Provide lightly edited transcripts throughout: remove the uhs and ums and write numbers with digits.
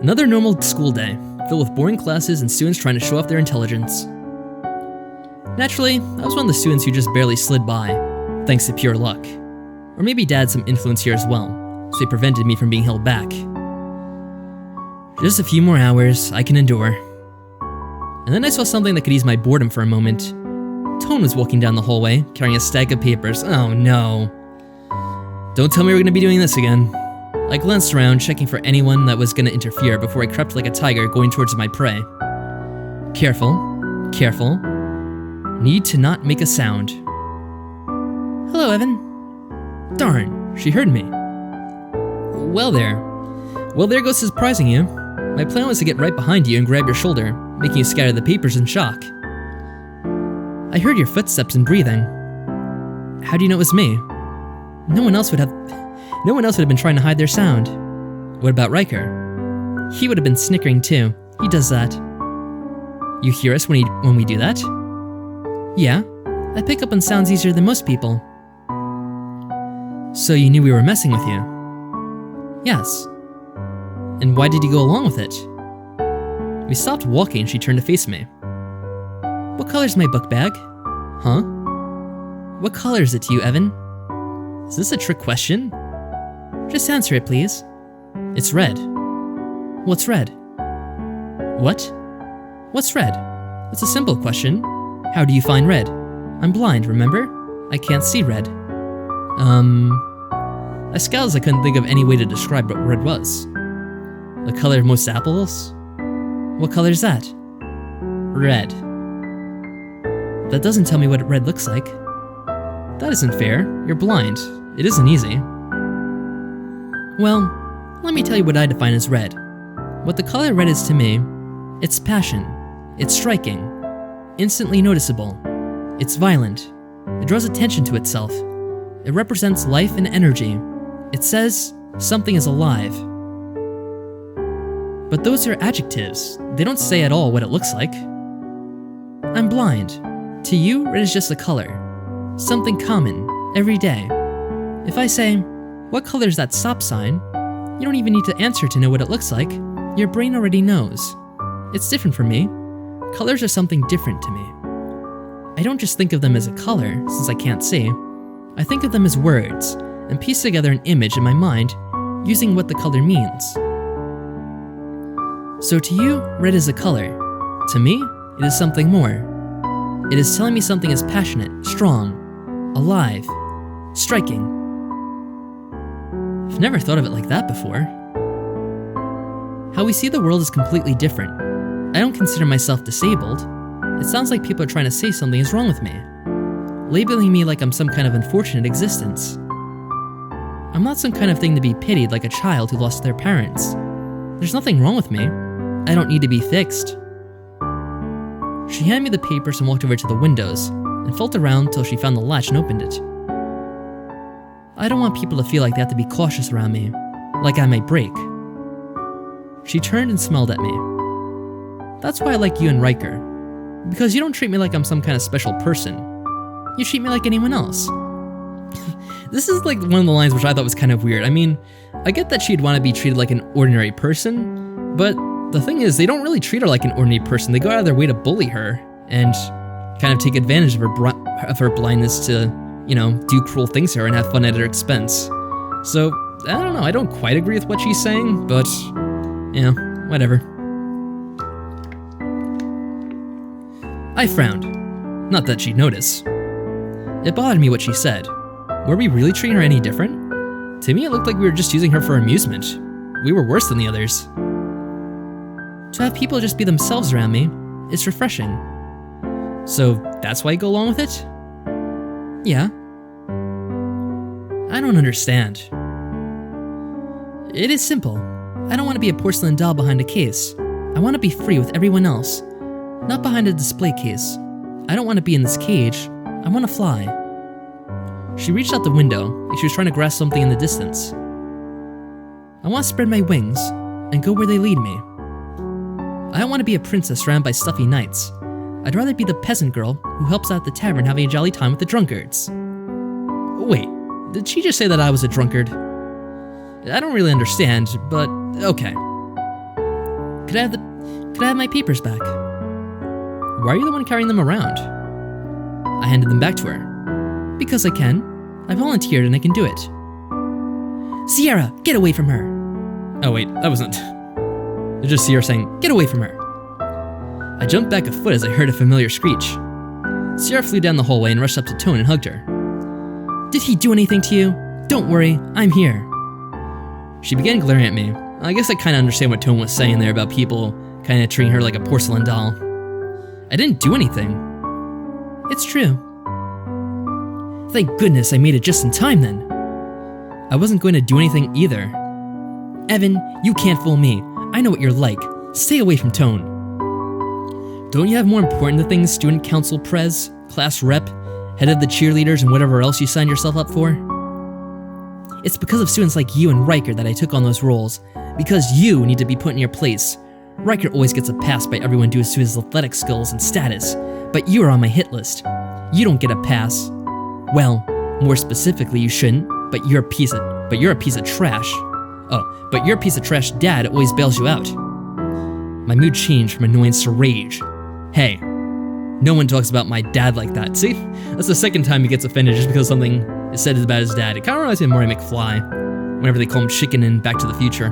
Another normal school day, filled with boring classes and students trying to show off their intelligence. Naturally, I was one of the students who just barely slid by, thanks to pure luck. Or maybe Dad had some influence here as well, so he prevented me from being held back. Just a few more hours, I can endure. And then I saw something that could ease my boredom for a moment. Tone was walking down the hallway, carrying a stack of papers. Oh no. Don't tell me we're gonna be doing this again. I glanced around, checking for anyone that was gonna interfere before I crept like a tiger going towards my prey. Careful, careful. Need to not make a sound. Hello, Evan. Darn, she heard me. Well there goes surprising you. My plan was to get right behind you and grab your shoulder, making you scatter the papers in shock. I heard your footsteps and breathing. How do you know it was me? No one else would have been trying to hide their sound. What about Riker? He would have been snickering too. He does that. You hear us when we do that? Yeah, I pick up on sounds easier than most people. So you knew we were messing with you? Yes. And why did you go along with it? We stopped walking and she turned to face me. What color's my book bag? Huh? What color is it to you, Evan? Is this a trick question? Just answer it, please. It's red. What's red? What? What's red? It's a simple question. How do you find red? I'm blind, remember? I can't see red. I scowled as I couldn't think of any way to describe what red was. The color of most apples? What color is that? Red. That doesn't tell me what red looks like. That isn't fair. You're blind. It isn't easy. Well, let me tell you what I define as red. What the color red is to me, it's passion. It's striking. Instantly noticeable. It's violent. It draws attention to itself. It represents life and energy. It says something is alive. But those are adjectives. They don't say at all what it looks like. I'm blind. To you, red is just a color. Something common, every day. If I say, what color is that stop sign? You don't even need to answer to know what it looks like. Your brain already knows. It's different for me. Colors are something different to me. I don't just think of them as a color, since I can't see. I think of them as words, and piece together an image in my mind using what the color means. So to you, red is a color. To me, it is something more. It is telling me something is passionate, strong, alive, striking. I've never thought of it like that before. How we see the world is completely different. I don't consider myself disabled. It sounds like people are trying to say something is wrong with me, labeling me like I'm some kind of unfortunate existence. I'm not some kind of thing to be pitied like a child who lost their parents. There's nothing wrong with me. I don't need to be fixed. She handed me the papers and walked over to the windows, and felt around till she found the latch and opened it. I don't want people to feel like they have to be cautious around me, like I might break. She turned and smiled at me. That's why I like you and Riker, because you don't treat me like I'm some kind of special person. You treat me like anyone else. This is like one of the lines which I thought was kind of weird. I mean, I get that she'd want to be treated like an ordinary person, but the thing is, they don't really treat her like an ordinary person. They go out of their way to bully her and kind of take advantage of her blindness to, you know, do cruel things to her and have fun at her expense. So, I don't know, I don't quite agree with what she's saying, but, you know, whatever. I frowned. Not that she'd notice. It bothered me what she said. Were we really treating her any different? To me, it looked like we were just using her for amusement. We were worse than the others. To have people just be themselves around me, it's refreshing. So that's why you go along with it? Yeah. I don't understand. It is simple. I don't want to be a porcelain doll behind a case. I want to be free with everyone else, not behind a display case. I don't want to be in this cage. I want to fly. She reached out the window like she was trying to grasp something in the distance. I want to spread my wings and go where they lead me. I don't want to be a princess surrounded by stuffy knights. I'd rather be the peasant girl who helps out at the tavern having a jolly time with the drunkards. Wait, did she just say that I was a drunkard? I don't really understand, but okay. Could I have my papers back? Why are you the one carrying them around? I handed them back to her. Because I can. I volunteered and I can do it. Sierra, get away from her! Oh wait, that wasn't... It was just Sierra saying, get away from her! I jumped back a foot as I heard a familiar screech. Sierra flew down the hallway and rushed up to Tone and hugged her. Did he do anything to you? Don't worry, I'm here. She began glaring at me. I guess I kinda understand what Tone was saying there about people kinda treating her like a porcelain doll. I didn't do anything. It's true. Thank goodness I made it just in time then. I wasn't going to do anything either. Evan, you can't fool me. I know what you're like. Stay away from Tone. Don't you have more important things, student council prez, class rep, head of the cheerleaders, and whatever else you signed yourself up for? It's because of students like you and Riker that I took on those roles. Because you need to be put in your place. Riker always gets a pass by everyone due to his athletic skills and status, but you are on my hit list. You don't get a pass. Well, more specifically, you shouldn't, but you're a piece of trash. Oh, but your piece of trash dad always bails you out. My mood changed from annoyance to rage. Hey, no one talks about my dad like that. See, that's the second time he gets offended just because something is said about his dad. It kind of reminds me of Marty McFly, whenever they call him Chicken in Back to the Future.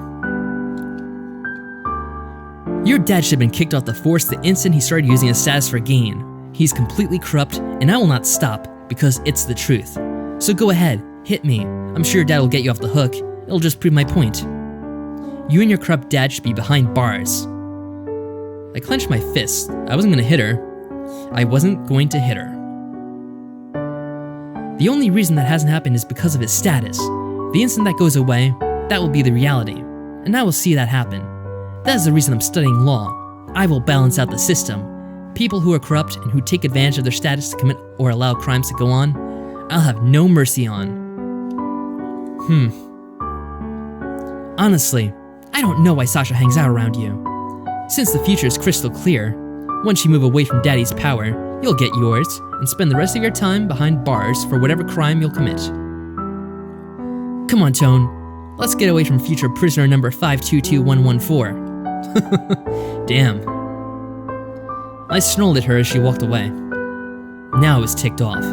Your dad should have been kicked off the force the instant he started using his status for gain. He's completely corrupt, and I will not stop, because it's the truth. So go ahead, hit me. I'm sure your dad will get you off the hook. It'll just prove my point. You and your corrupt dad should be behind bars. I clenched my fist. I wasn't going to hit her. I wasn't going to hit her. The only reason that hasn't happened is because of his status. The instant that goes away, that will be the reality. And I will see that happen. That is the reason I'm studying law. I will balance out the system. People who are corrupt and who take advantage of their status to commit or allow crimes to go on, I'll have no mercy on. Honestly, I don't know why Sasha hangs out around you. Since the future is crystal clear, once you move away from Daddy's power, you'll get yours and spend the rest of your time behind bars for whatever crime you'll commit. Come on, Tone. Let's get away from future prisoner number 522114. Damn. I snarled at her as she walked away. Now I was ticked off.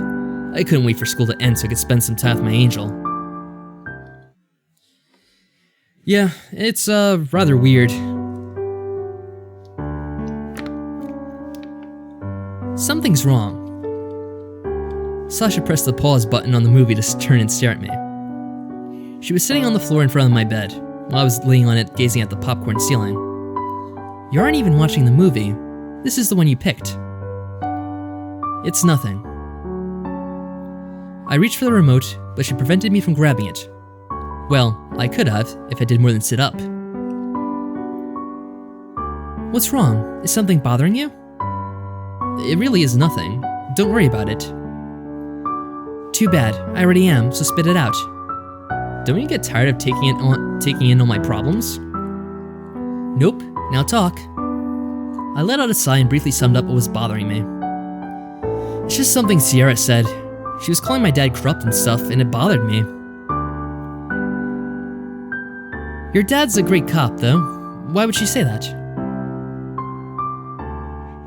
I couldn't wait for school to end so I could spend some time with my angel. Yeah, it's rather weird. Something's wrong. Sasha pressed the pause button on the movie to turn and stare at me. She was sitting on the floor in front of my bed, while I was leaning on it gazing at the popcorn ceiling. You aren't even watching the movie. This is the one you picked. It's nothing. I reached for the remote, but she prevented me from grabbing it. Well, I could have, if I did more than sit up. What's wrong? Is something bothering you? It really is nothing. Don't worry about it. Too bad. I already am, so spit it out. Don't you get tired of taking in all my problems? Nope. Now talk. I let out a sigh and briefly summed up what was bothering me. It's just something Sierra said. She was calling my dad corrupt and stuff, and it bothered me. Your dad's a great cop, though. Why would she say that?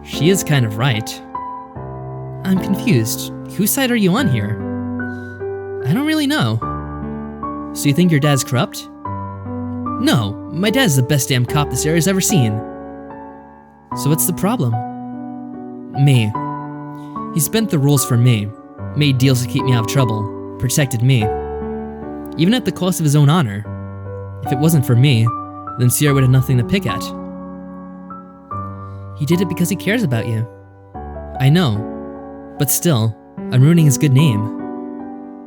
She is kind of right. I'm confused. Whose side are you on here? I don't really know. So you think your dad's corrupt? No, my dad's the best damn cop this area's ever seen. So what's the problem? Me. He's bent the rules for me, made deals to keep me out of trouble, protected me. Even at the cost of his own honor. If it wasn't for me, then Sierra would have nothing to pick at. He did it because he cares about you. I know, but still, I'm ruining his good name.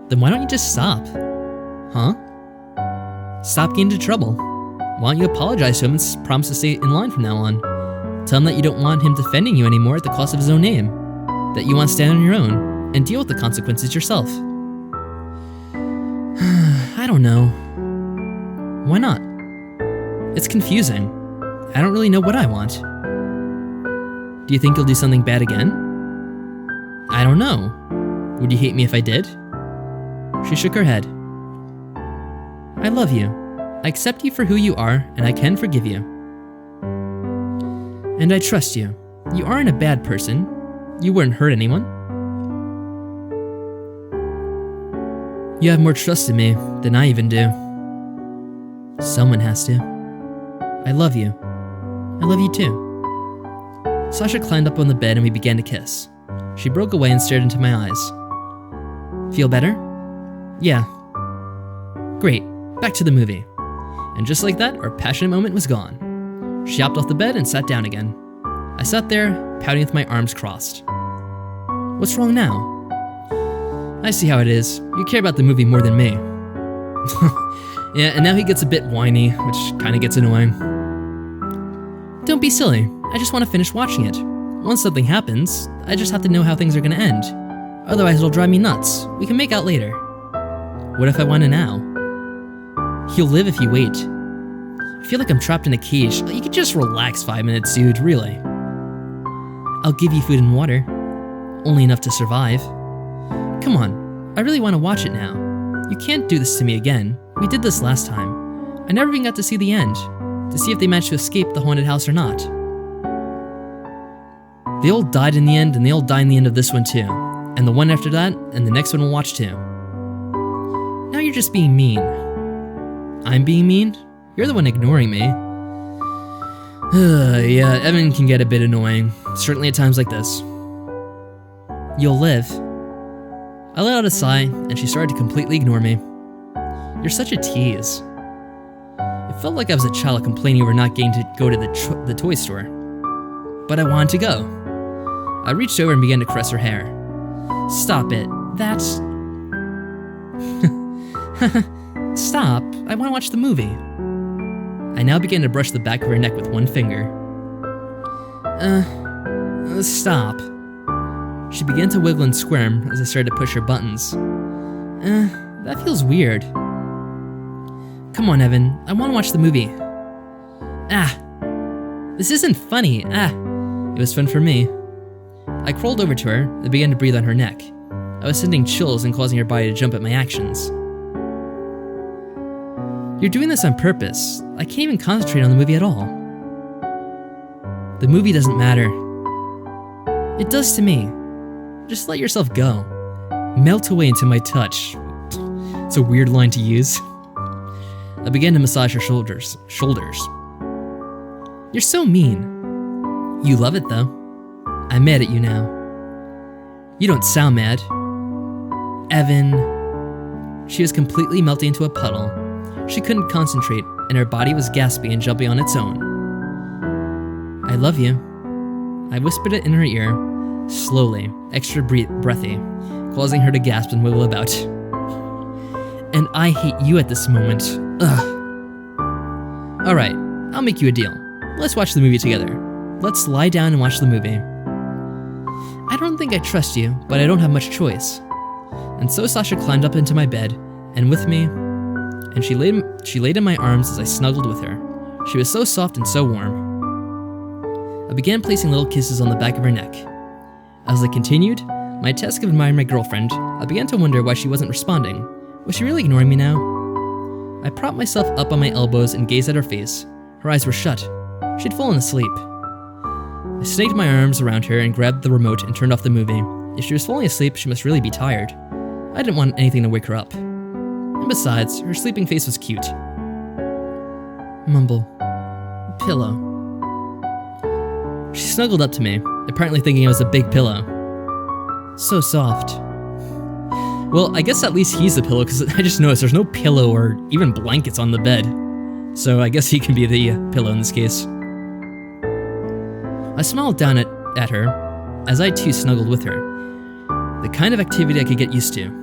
Then why don't you just stop? Huh? Stop getting into trouble. Why don't you apologize to him and promise to stay in line from now on? Tell him that you don't want him defending you anymore at the cost of his own name. That you want to stand on your own and deal with the consequences yourself. I don't know. Why not? It's confusing. I don't really know what I want. Do you think you'll do something bad again? I don't know. Would you hate me if I did? She shook her head. I love you. I accept you for who you are, and I can forgive you. And I trust you. You aren't a bad person. You wouldn't hurt anyone. You have more trust in me than I even do. Someone has to. I love you. I love you too. Sasha climbed up on the bed and we began to kiss. She broke away and stared into my eyes. Feel better? Yeah. Great. Back to the movie. And just like that, our passionate moment was gone. She hopped off the bed and sat down again. I sat there, pouting with my arms crossed. What's wrong now? I see how it is. You care about the movie more than me. Yeah, and now he gets a bit whiny, which kinda gets annoying. Don't be silly. I just want to finish watching it. Once something happens, I just have to know how things are gonna end. Otherwise it'll drive me nuts. We can make out later. What if I want to now? He'll live if you wait. I feel like I'm trapped in a cage. You could just relax 5 minutes, dude, really. I'll give you food and water. Only enough to survive. Come on, I really want to watch it now. You can't do this to me again. We did this last time. I never even got to see the end, to see if they managed to escape the haunted house or not. They all died in the end, and they all die in the end of this one too. And the one after that, and the next one we'll watch too. Now you're just being mean. I'm being mean? You're the one ignoring me. Yeah, Evan can get a bit annoying, certainly at times like this. You'll live. I let out a sigh, and she started to completely ignore me. You're such a tease. It felt like I was a child complaining over not getting to go to the toy store. But I wanted to go. I reached over and began to caress her hair. Stop it. That's... Stop. I want to watch the movie. I now began to brush the back of her neck with one finger. Stop. She began to wiggle and squirm as I started to push her buttons. That feels weird. Come on, Evan. I want to watch the movie. This isn't funny. It was fun for me. I crawled over to her and began to breathe on her neck. I was sending chills and causing her body to jump at my actions. You're doing this on purpose. I can't even concentrate on the movie at all. The movie doesn't matter. It does to me. Just let yourself go. Melt away into my touch. It's a weird line to use. I began to massage her shoulders. You're so mean. You love it though. I'm mad at you now. You don't sound mad. Evan. She was completely melting into a puddle. She couldn't concentrate, and her body was gasping and jumping on its own. I love you. I whispered it in her ear, slowly, extra breathy, causing her to gasp and wiggle about. And I hate you at this moment. Ugh. Alright, I'll make you a deal. Let's watch the movie together. Let's lie down and watch the movie. I don't think I trust you, but I don't have much choice. And so Sasha climbed up into my bed, and with me, and she laid in my arms as I snuggled with her. She was so soft and so warm. I began placing little kisses on the back of her neck. As I continued my task of admiring my girlfriend, I began to wonder why she wasn't responding. Was she really ignoring me now? I propped myself up on my elbows and gazed at her face. Her eyes were shut. She'd fallen asleep. I snaked my arms around her and grabbed the remote and turned off the movie. If she was falling asleep, she must really be tired. I didn't want anything to wake her up. And besides, her sleeping face was cute. Mumble. Pillow. She snuggled up to me, apparently thinking it was a big pillow. So soft. Well, I guess at least he's the pillow, because I just noticed there's no pillow or even blankets on the bed. So I guess he can be the pillow in this case. I smiled down at her, as I too snuggled with her. The kind of activity I could get used to.